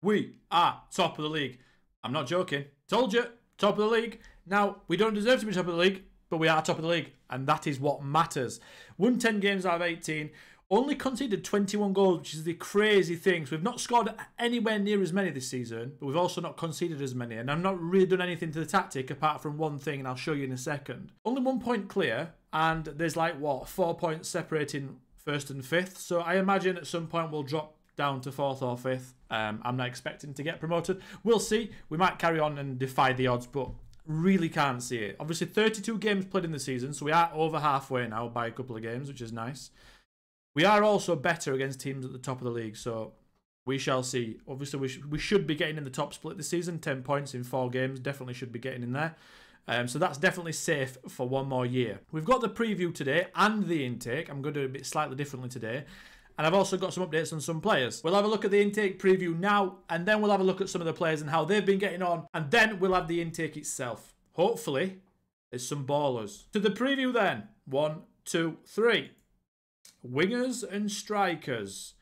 We are top of the league. I'm not joking. Told you, top of the league. Now, we don't deserve to be top of the league, but we are top of the league, and that is what matters. Won 10 games out of 18. Only conceded 21 goals, which is the crazy thing. So we've not scored anywhere near as many this season, but we've also not conceded as many. And I've not really done anything to the tactic apart from one thing, and I'll show you in a second. Only 1 point clear, and there's like, what, 4 points separating first and fifth. So I imagine at some point we'll drop down to fourth or fifth. I'm not expecting to get promoted. We'll see. We might carry on and defy the odds, but really can't see it. Obviously, 32 games played in the season, so we are over halfway now by a couple of games, which is nice. We are also better against teams at the top of the league, so we shall see. Obviously, we should be getting in the top split this season. 10 points in 4 games. Definitely should be getting in there. So that's definitely safe for 1 more year. We've got the preview today and the intake. I'm going to do it a bit slightly differently today. And I've also got some updates on some players. We'll have a look at the intake preview now, and then we'll have a look at some of the players and how they've been getting on, and then we'll have the intake itself. Hopefully, there's some ballers. To the preview then. 1, 2, 3. Wingers and strikers.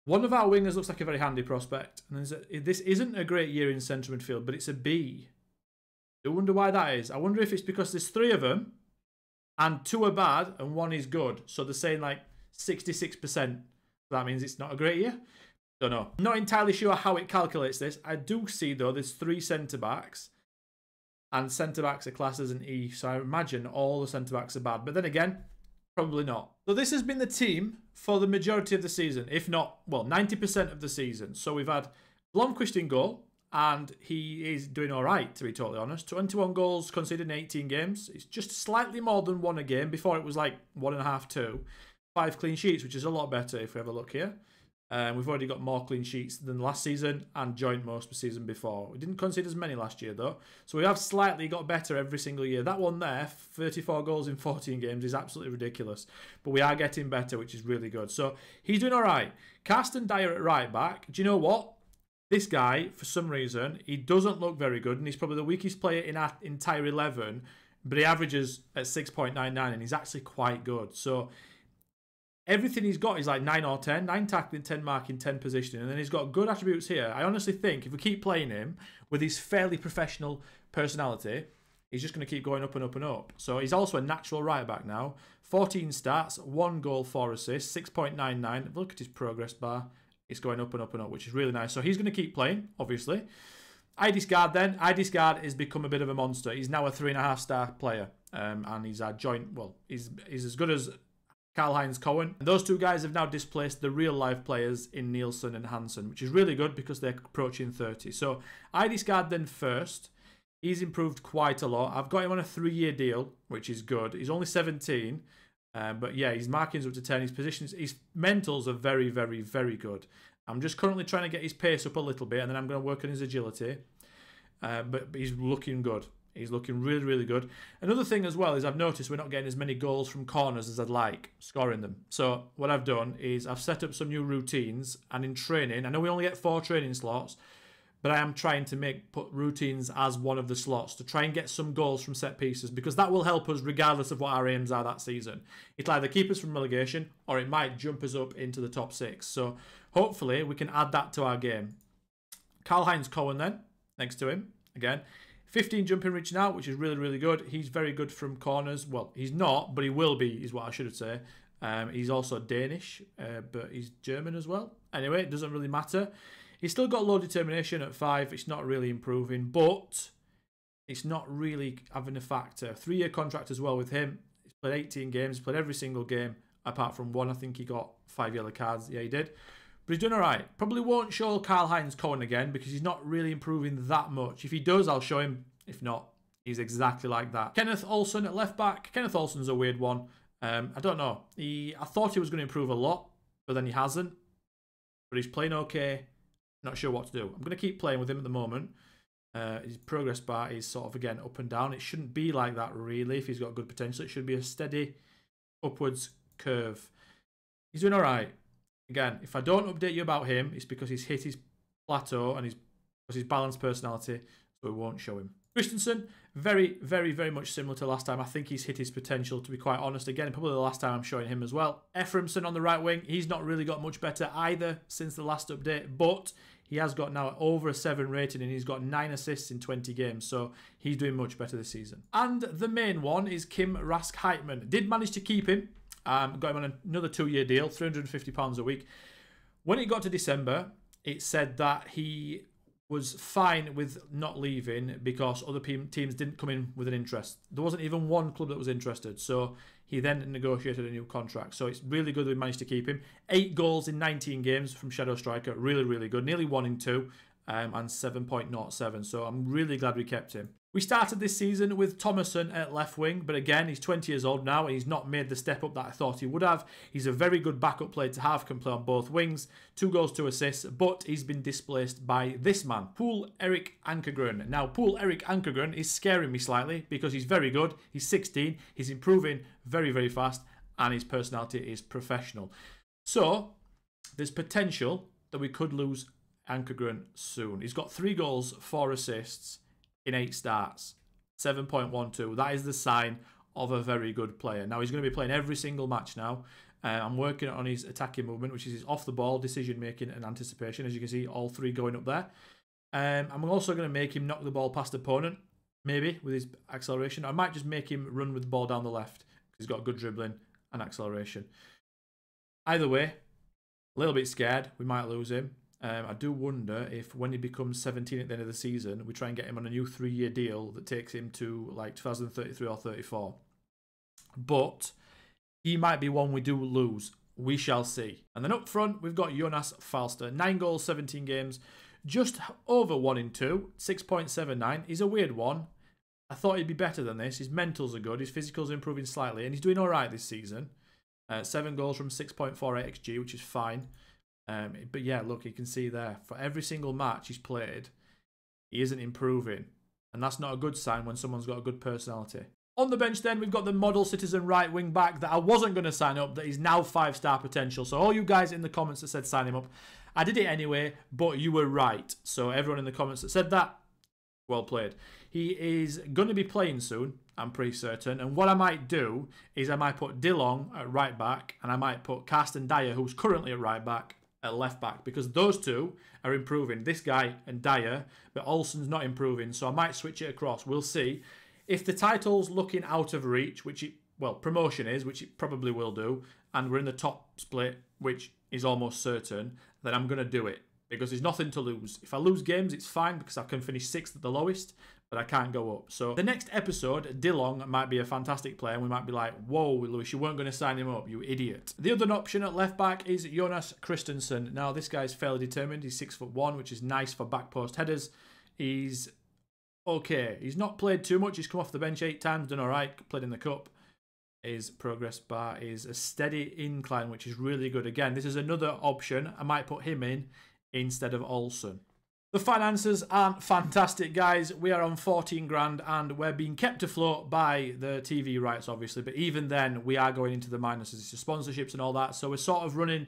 One of our wingers looks like a very handy prospect. And this isn't a great year in central midfield, but it's a B. I wonder why that is. I wonder if it's because there's 3 of them, and 2 are bad, and 1 is good. So they're saying like 66%. That means it's not a great year. Don't know. Not entirely sure how it calculates this. I do see, though, there's 3 centre-backs. And centre-backs are classed as an E. So I imagine all the centre-backs are bad. But then again, probably not. So this has been the team for the majority of the season. If not, well, 90% of the season. So we've had Blomqvist in goal. And he is doing all right, to be totally honest. 21 goals conceded in 18 games. It's just slightly more than 1 a game. Before it was like 1.5, 2. 5 clean sheets, which is a lot better if we have a look here. We've already got more clean sheets than last season and joint most the season before. We didn't concede as many last year, though. So we have slightly got better every single year. That one there, 34 goals in 14 games, is absolutely ridiculous. But we are getting better, which is really good. So he's doing all right. Carsten Dyer at right back. Do you know what? This guy, for some reason, he doesn't look very good, and he's probably the weakest player in our entire 11, but he averages at 6.99, and he's actually quite good. So everything he's got is like 9 or 10. 9 tackling, 10 marking, 10 positioning. And then he's got good attributes here. I honestly think if we keep playing him with his fairly professional personality, he's just going to keep going up and up and up. So he's also a natural right back now. 14 stats, 1 goal, 4 assists, 6.99. Look at his progress bar. It's going up and up and up, which is really nice. So he's going to keep playing, obviously. Idiscard then. Idiscard has become a bit of a monster. He's now a 3.5-star player. And he's a joint, well, he's as good as Karl-Heinz Cohen. And those 2 guys have now displaced the real-life players in Nielsen and Hansen, which is really good because they're approaching 30. So Idiscard then first. He's improved quite a lot. I've got him on a 3-year deal, which is good. He's only 17. But yeah, his markings up to 10. His positions, his mentals are very, very, very good. I'm just currently trying to get his pace up a little bit, and then I'm going to work on his agility. But he's looking good. He's looking really, really good. Another thing as well is I've noticed we're not getting as many goals from corners as I'd like, scoring them. So what I've done is I've set up some new routines, and in training, I know we only get 4 training slots, but I am trying to put routines as one of the slots to try and get some goals from set pieces, because that will help us regardless of what our aims are that season. It'll either keep us from relegation or it might jump us up into the top 6. So hopefully we can add that to our game. Karl-Heinz Cohen then, next to him, again. 15 jumping reach now, which is really, really good. He's very good from corners. Well, he's not, but he will be, is what I should say. He's also Danish, but he's German as well. Anyway, it doesn't really matter. He's still got low determination at 5. It's not really improving, but it's not really having a factor. 3-year contract as well with him. He's played 18 games. He's played every single game apart from 1. I think he got 5 yellow cards. Yeah, he did. But he's doing all right. Probably won't show Karl-Heinz Cohen again because he's not really improving that much. If he does, I'll show him. If not, he's exactly like that. Kenneth Olsen at left back. Kenneth Olsen's a weird one. I don't know. I thought he was going to improve a lot, but then he hasn't. But he's playing okay. Not sure what to do. I'm going to keep playing with him at the moment. His progress bar is sort of, again, up and down. It shouldn't be like that, really, if he's got good potential. It should be a steady upwards curve. He's doing all right. Again, if I don't update you about him, it's because he's hit his plateau and his balanced personality, so we won't show him. Christensen, very, very, very much similar to last time. I think he's hit his potential, to be quite honest. Again, probably the last time I'm showing him as well. Ephraimson on the right wing. He's not really got much better either since the last update, but he has got now over a 7 rating and he's got 9 assists in 20 games. So he's doing much better this season. And the main one is Kim Rask-Heitman. Did manage to keep him. Got him on another 2-year deal, £350 a week. When it got to December, it said that he was fine with not leaving because other teams didn't come in with an interest. There wasn't even one club that was interested. So he then negotiated a new contract. So it's really good that we managed to keep him. 8 goals in 19 games from Shadow Striker. Really, really good. Nearly 1 in 2 and 7.07. So I'm really glad we kept him. We started this season with Thomason at left wing, but again, he's 20 years old now and he's not made the step up that I thought he would have. He's a very good backup player to have, can play on both wings, 2 goals, 2 assists, but he's been displaced by this man, Poul Erik Ankergren. Now, Poul Erik Ankergren is scaring me slightly because he's very good, he's 16, he's improving very, very fast, and his personality is professional. So, there's potential that we could lose Ankergren soon. He's got 3 goals, 4 assists, in 8 starts, 7.12. That is the sign of a very good player. Now, he's going to be playing every single match now. I'm working on his attacking movement, which is his off-the-ball decision-making and anticipation. As you can see, all 3 going up there. I'm also going to make him knock the ball past opponent, maybe, with his acceleration. I might just make him run with the ball down the left. He's got good dribbling and acceleration. Either way, a little bit scared. We might lose him. I do wonder if when he becomes 17 at the end of the season, we try and get him on a new 3-year deal that takes him to like 2033 or 34. But he might be one we do lose. We shall see. And then up front, we've got Jonas Falster. 9 goals, 17 games. Just over 1 in 2. 6.79. He's a weird one. I thought he'd be better than this. His mentals are good. His physicals are improving slightly. And he's doing all right this season. 7 goals from 6.48 XG, which is fine. But yeah, look, you can see there, for every single match he's played, he isn't improving. And that's not a good sign when someone's got a good personality. On the bench then, we've got the model citizen right wing back that I wasn't going to sign up, that is now 5-star potential. So all you guys in the comments that said sign him up, I did it anyway, but you were right. So everyone in the comments that said that, well played. He is going to be playing soon, I'm pretty certain. And what I might do is I might put Dillon at right back, and I might put Carsten Dyer, who's currently at right back, at left back, because those two are improving. This guy and Dyer, but Olsen's not improving, so I might switch it across. We'll see. If the title's looking out of reach, which it, well, promotion is, which it probably will do, and we're in the top split, which is almost certain, then I'm going to do it, because there's nothing to lose. If I lose games, it's fine, because I can finish 6th at the lowest, but I can't go up. So the next episode, Dillon might be a fantastic player, and we might be like, whoa, Lewis, you weren't going to sign him up, you idiot. The other option at left back is Jonas Christensen. Now, this guy's fairly determined. He's 6'1", which is nice for back post headers. He's okay. He's not played too much. He's come off the bench 8 times, done all right, played in the cup. His progress bar is a steady incline, which is really good. Again, this is another option. I might put him in instead of Olsen. The finances aren't fantastic, guys. We are on 14 grand and we're being kept afloat by the TV rights, obviously. But even then, we are going into the minuses. It's the sponsorships and all that. So we're sort of running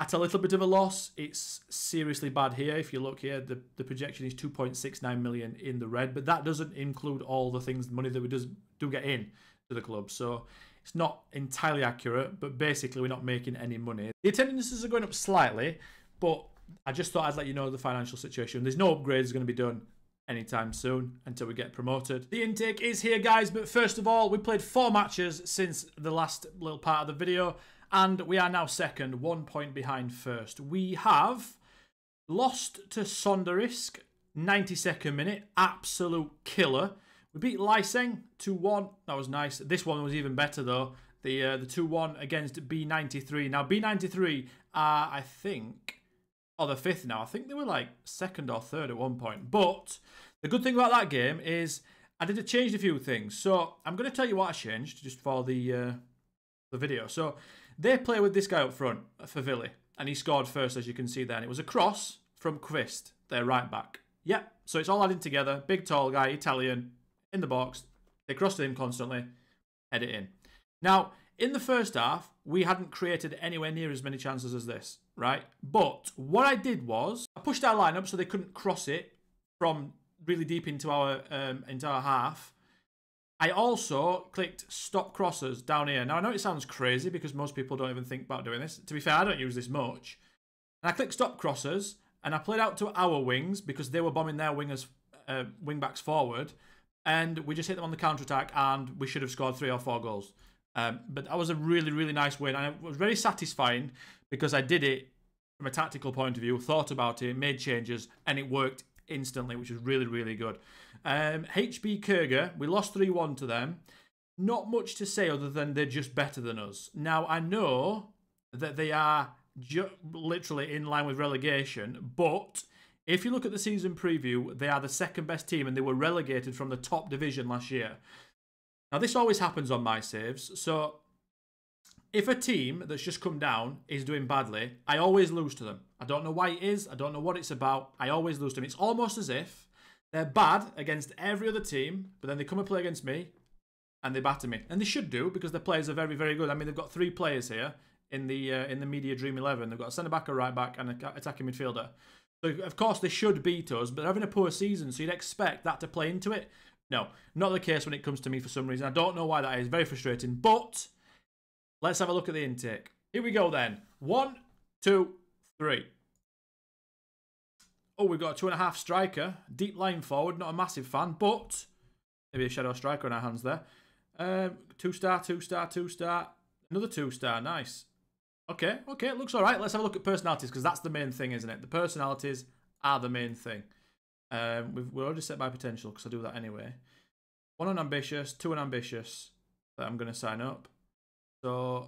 at a little bit of a loss. It's seriously bad here. If you look here, the projection is 2.69 million in the red. But that doesn't include all the things, the money that we do get in to the club. So it's not entirely accurate. But basically, we're not making any money. The attendances are going up slightly, but I just thought I'd let you know the financial situation. There's no upgrades going to be done anytime soon until we get promoted. The intake is here, guys, but first of all, we played 4 matches since the last little part of the video, and we are now second, 1 point behind first. We have lost to Sonderisk, 92nd minute, absolute killer. We beat Lyseng 2-1, that was nice. This one was even better though, the 2-1 against B93. Now B93 are, I think, or the 5th now. I think they were like 2nd or 3rd at one point. But the good thing about that game is I changed a few things. So I'm going to tell you what I changed just for the video. So they play with this guy up front for Vili, and he scored first, as you can see there. And it was a cross from Kvist, their right back. Yep. So it's all adding together. Big, tall guy, Italian, in the box. They crossed him constantly. Head it in. Now, in the first half, we hadn't created anywhere near as many chances as this, right? But what I did was I pushed our line up so they couldn't cross it from really deep into our half. I also clicked stop crosses down here. Now, I know it sounds crazy because most people don't even think about doing this. To be fair, I don't use this much. And I clicked stop crosses, and I played out to our wings because they were bombing their wing backs forward, and we just hit them on the counter attack, and we should have scored 3 or 4 goals. But that was a really, really nice win, and it was very satisfying because I did it from a tactical point of view, thought about it, made changes, and it worked instantly, which was really, really good. HB Kurga, we lost 3-1 to them. Not much to say other than they're just better than us. Now, I know that they are literally in line with relegation, but if you look at the season preview, they are the second best team, and they were relegated from the top division last year. Now, this always happens on my saves, so if a team that's just come down is doing badly, I always lose to them. I don't know why it is, I don't know what it's about, I always lose to them. It's almost as if they're bad against every other team, but then they come and play against me, and they batter me. And they should do, because their players are very, very good. I mean, they've got 3 players here in the Media Dream 11. They've got a centre-back, a right-back, and an attacking midfielder. So, of course, they should beat us, but they're having a poor season, so you'd expect that to play into it. No, not the case when it comes to me for some reason. I don't know why that is. Very frustrating. But let's have a look at the intake. Here we go then. 1, 2, 3. Oh, we've got a 2.5 striker. Deep line forward. Not a massive fan, but maybe a shadow striker on our hands there. 2-star, 2-star, 2-star. Another 2-star. Nice. Okay, it looks all right. Let's have a look at personalities, because that's the main thing, isn't it? The personalities are the main thing. We're already set by potential, because I do that anyway. 1 unambitious, 2 unambitious that I'm going to sign up. So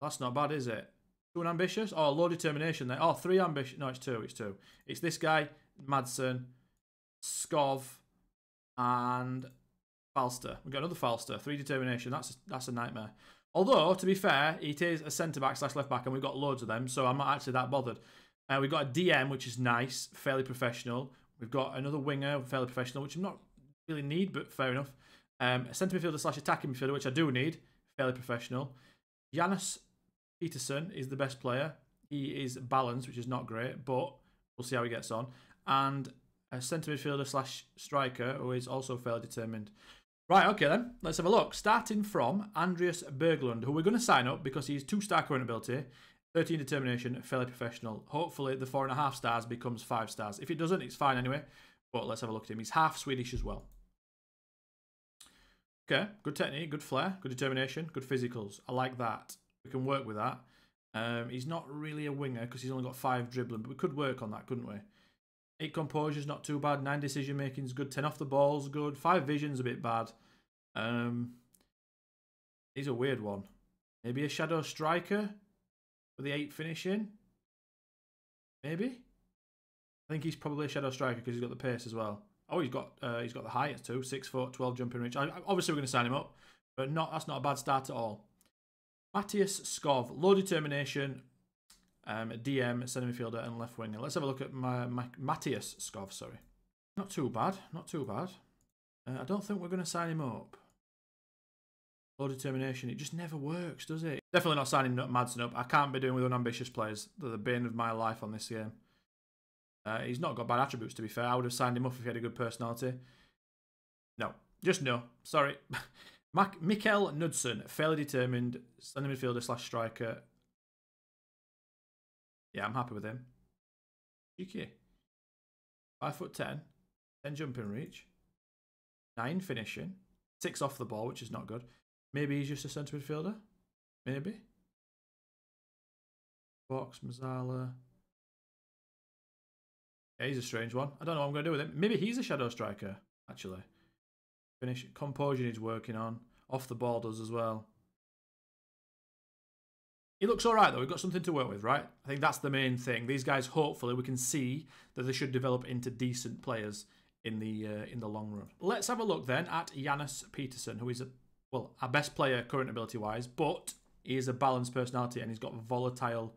that's not bad, is it? 2 unambitious? Oh, low determination there. Oh, 3 ambitious. No, it's 2. It's 2. It's this guy, Madsen, Skov, and Falster. We've got another Falster. 3 determination. That's a nightmare. Although, to be fair, it is a centre-back / left-back, and we've got loads of them, so I'm not actually that bothered. We've got a DM, which is nice, fairly professional. We've got another winger, fairly professional, which I'm not really need, but fair enough. A centre midfielder / attacking midfielder, which I do need, fairly professional. Janus Peterson is the best player. He is balanced, which is not great, but we'll see how he gets on. And a centre midfielder / striker, who is also fairly determined. Right, okay then, let's have a look. Starting from Andreas Berglund, who we're going to sign up because he's 2-star current ability, 13 determination, fairly professional. Hopefully the 4.5 stars becomes 5 stars. If it doesn't, it's fine anyway. But let's have a look at him. He's half Swedish as well. Okay, good technique, good flair, good determination, good physicals. I like that. We can work with that. He's not really a winger because he's only got 5 dribbling, but we could work on that, couldn't we? 8 composure's not too bad. 9 decision making's good. 10 off the ball's good. 5 vision's a bit bad. He's a weird one. Maybe a shadow striker with the 8 finishing. Maybe. I think he's probably a shadow striker because he's got the pace as well. Oh, he's got the height too. 6 foot, 12 jumping reach. Obviously, we're going to sign him up, but that's not a bad start at all. Matthias Skov, low determination. DM, centre midfielder, and left winger. Let's have a look at Matthias Skov, sorry. Not too bad, not too bad. I don't think we're going to sign him up. Low determination, it just never works, does it? Definitely not signing Madsen up. I can't be doing with unambitious players. They're the bane of my life on this game. He's not got bad attributes, to be fair. I would have signed him up if he had a good personality. No, just no. Sorry. Mikkel Knudsen, fairly determined, centre midfielder / striker. Yeah, I'm happy with him. Cheeky. 5'10", 10 jumping reach, 9 finishing, 6 off the ball, which is not good. Maybe he's just a centre midfielder. Maybe. Box, Mazzala. Yeah, he's a strange one. I don't know what I'm going to do with him. Maybe he's a shadow striker, actually. Finish. Composure he's working on. Off the ball does as well. He looks all right, though. We've got something to work with, right? I think that's the main thing. These guys, hopefully, we can see that they should develop into decent players in the long run. Let's have a look, then, at Janus Peterson, who is, our best player current ability-wise, but he is a balanced personality, and he's got volatile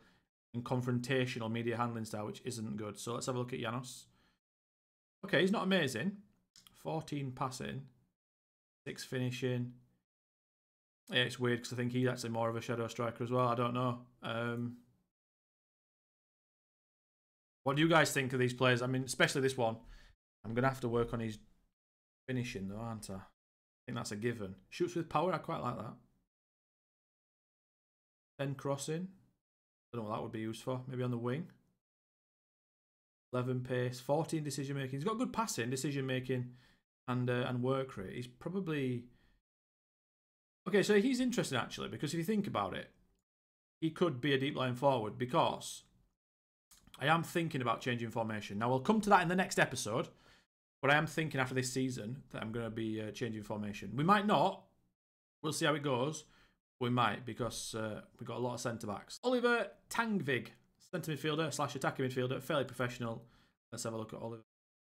and confrontational media handling style, which isn't good. So let's have a look at Janus. Okay, he's not amazing. 14 passing, 6 finishing. Yeah, it's weird because I think he's actually more of a shadow striker as well. I don't know. What do you guys think of these players? I mean, especially this one. I'm going to have to work on his finishing though, aren't I? I think that's a given. Shoots with power, I quite like that. 10 crossing. I don't know what that would be used for. Maybe on the wing. 11 pace, 14 decision making. He's got good passing, decision making, and work rate. He's probably okay. So he's interesting actually, because if you think about it, he could be a deep line forward, because I am thinking about changing formation. Now we'll come to that in the next episode, but I am thinking after this season that I'm going to be changing formation. We might not. We'll see how it goes. We might, because we've got a lot of centre backs. Oliver Tangvig, centre midfielder / attacking midfielder, fairly professional. Let's have a look at Oliver.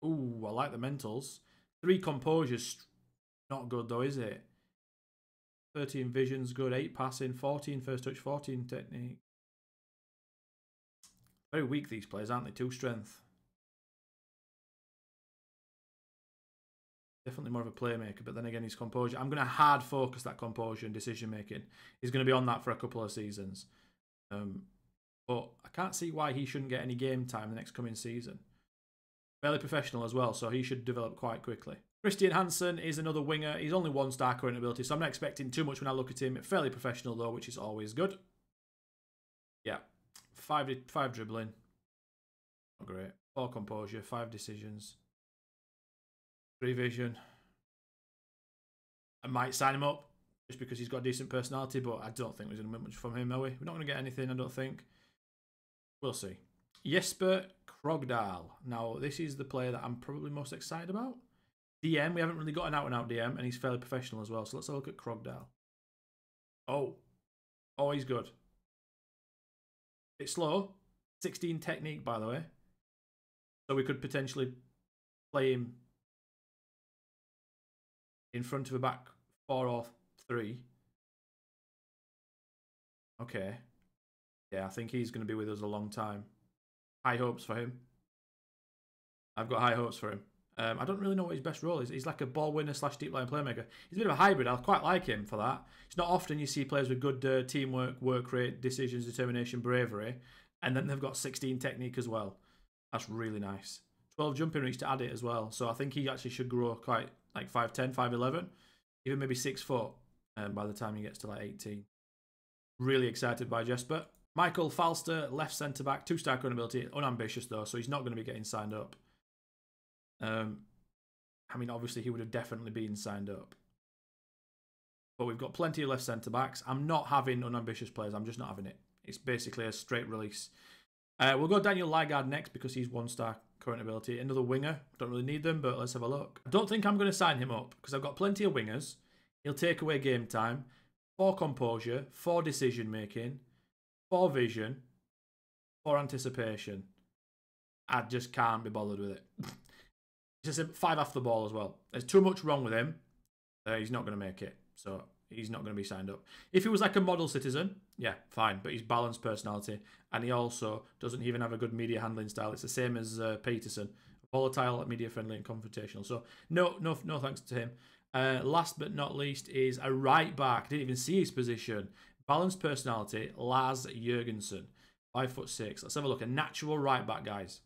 Ooh, I like the mentals. 3 composures, not good though, is it? 13 vision's good, 8 passing, 14 first touch, 14 technique. Very weak these players, aren't they? 2 strength. Definitely more of a playmaker, but then again, his composure. I'm going to hard focus that composure and decision making. He's going to be on that for a couple of seasons. But I can't see why he shouldn't get any game time the next coming season. Fairly professional as well, so he should develop quite quickly. Christian Hansen is another winger. He's only 1-star current ability, so I'm not expecting too much when I look at him. Fairly professional though, which is always good. Yeah, 5 dribbling. Not great. 4 composure, 5 decisions. 3 vision. I might sign him up just because he's got a decent personality, but I don't think we're going to get much from him, are we? We're not going to get anything, I don't think. We'll see. Jesper Krogdal. Now, this is the player that I'm probably most excited about. DM, we haven't really got an out-and-out DM, and he's fairly professional as well. So let's have a look at Krogdal. Oh, he's good. It's slow. 16 technique, by the way. So we could potentially play him in front of a back 4 or 3. Okay. Yeah, I think he's going to be with us a long time. High hopes for him. I've got high hopes for him. I don't really know what his best role is. He's like a ball winner / deep line playmaker. He's a bit of a hybrid. I quite like him for that. It's not often you see players with good teamwork, work rate, decisions, determination, bravery, and then they've got 16 technique as well. That's really nice. 12 jumping reach to add it as well. So I think he actually should grow quite like 5'10", 5'11", even maybe 6 foot by the time he gets to like 18. Really excited by Jesper. Michael Falster, left centre back, 2-star current ability, unambitious though, so he's not going to be getting signed up. I mean, obviously he would have definitely been signed up. But we've got plenty of left centre backs. I'm not having unambitious players. I'm just not having it. It's basically a straight release. We'll go Daniel Lygard next because he's 1-star current ability. Another winger. Don't really need them, but let's have a look. I don't think I'm going to sign him up because I've got plenty of wingers. He'll take away game time. 4 composure, 4 decision making, 4 vision, 4 anticipation. I just can't be bothered with it. It's just 5 off the ball as well. There's too much wrong with him. He's not going to make it. So he's not going to be signed up. If he was like a model citizen, yeah, fine. But he's balanced personality. And he also doesn't even have a good media handling style. It's the same as Peterson. Volatile, media friendly and confrontational. So no thanks to him. Last but not least is a right back. Didn't even see his position. Balanced personality, Lars Jørgensen. 5'6". Let's have a look. A natural right back, guys.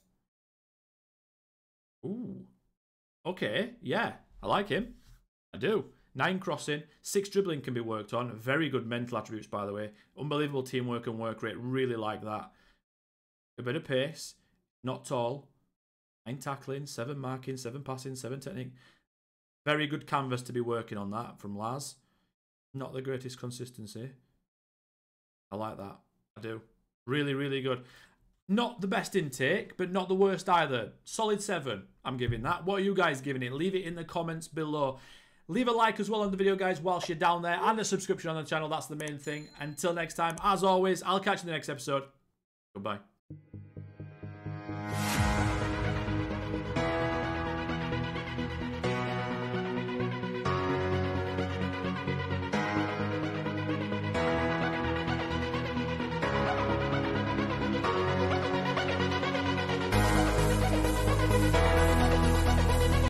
Ooh. Okay, yeah. I like him. I do. 9 crossing, 6 dribbling can be worked on. Very good mental attributes, by the way. Unbelievable teamwork and work rate. Really like that. A bit of pace. Not tall. 9 tackling, 7 marking, 7 passing, 7 technique. Very good canvas to be working on that from Lars. Not the greatest consistency. I like that. I do. Really, really good. Not the best intake, but not the worst either. Solid 7, I'm giving that. What are you guys giving it? Leave it in the comments below. Leave a like as well on the video, guys, whilst you're down there. And a subscription on the channel. That's the main thing. Until next time, as always, I'll catch you in the next episode. Goodbye.